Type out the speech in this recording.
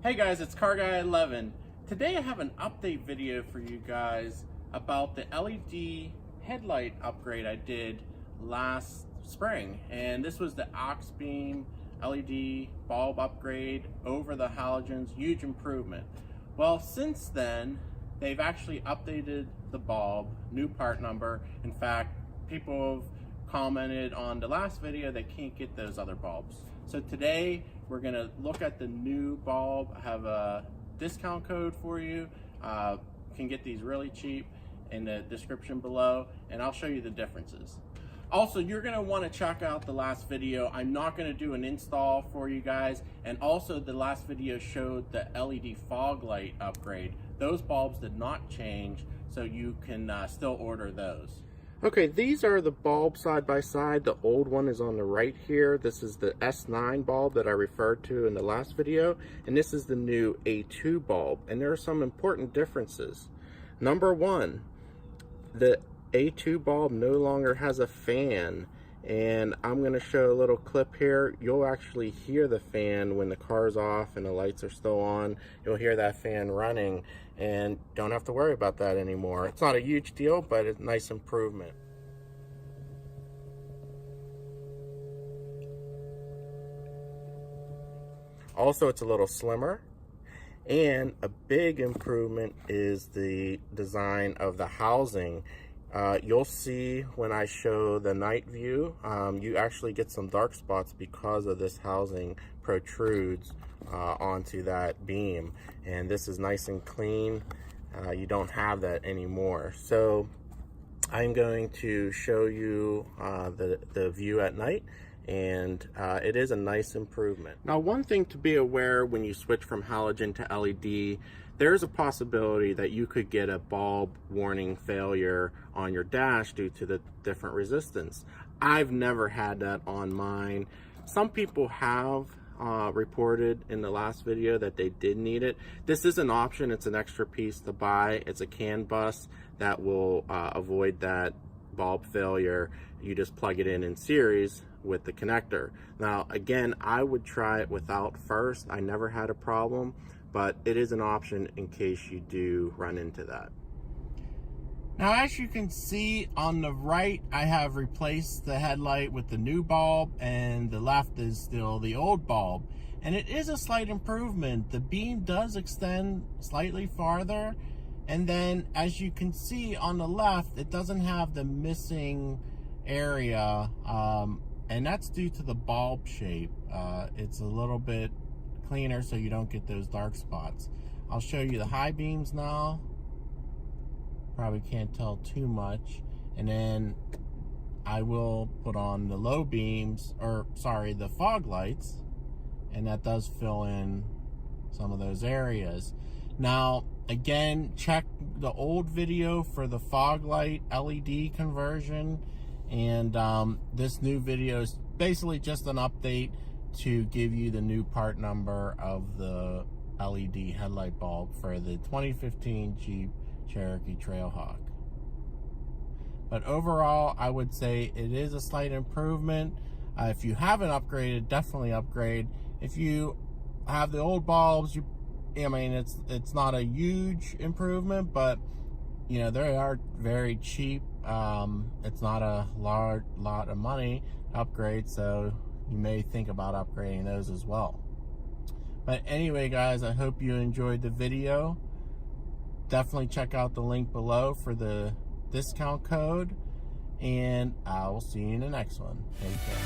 Hey guys, it's Car Guy 11. Today I have an update video for you guys about the LED headlight upgrade I did last spring. And this was the Auxbeam LED bulb upgrade over the halogens, huge improvement. Well, since then, they've actually updated the bulb, new part number. In fact, people have commented on the last video they can't get those other bulbs. So today we're gonna look at the new bulb. I have a discount code for you. You can get these really cheap in the description below, and I'll show you the differences. Also, you're gonna wanna check out the last video. I'm not gonna do an install for you guys. And also the last video showed the LED fog light upgrade. Those bulbs did not change, so you can still order those. Okay, these are the bulbs side by side. The old one is on the right here. This is the S9 bulb that I referred to in the last video, and this is the new A2 bulb, and there are some important differences. Number one, the A2 bulb no longer has a fan, and I'm going to show a little clip here. You'll actually hear the fan when the car's off and the lights are still on. You'll hear that fan running and don't have to worry about that anymore. It's not a huge deal, but it's a nice improvement. Also, it's a little slimmer, and a big improvement is the design of the housing. You'll see when I show the night view, you actually get some dark spots because of this housing protrudes onto that beam, and this is nice and clean. You don't have that anymore. So I'm going to show you the view at night, and it is a nice improvement. Now, one thing to be aware when you switch from halogen to LED, there's a possibility that you could get a bulb warning failure on your dash due to the different resistance. I've never had that on mine. Some people have reported in the last video that they did need it. This is an option. It's an extra piece to buy. It's a CAN bus that will avoid that bulb failure. You just plug it in series with the connector. Now, again, I would try it without first. I never had a problem, but it is an option in case you do run into that. Now, as you can see on the right, I have replaced the headlight with the new bulb, and the left is still the old bulb. And it is a slight improvement. The beam does extend slightly farther, and then as you can see on the left, it doesn't have the missing area, and that's due to the bulb shape. It's a little bit cleaner so you don't get those dark spots. I'll show you the high beams now. Probably can't tell too much. And then I will put on the low beams, or sorry, the fog lights, and that does fill in some of those areas. Now, again, check the old video for the fog light LED conversion, and this new video is basically just an update to give you the new part number of the LED headlight bulb for the 2015 Jeep Cherokee Trailhawk. But overall, I would say it is a slight improvement. If you haven't upgraded, definitely upgrade. If you have the old bulbs, I mean, it's not a huge improvement, but you know, they are very cheap. It's not a lot of money to upgrade, so you may think about upgrading those as well. But anyway, guys, I hope you enjoyed the video. Definitely check out the link below for the discount code, and I will see you in the next one. Take care.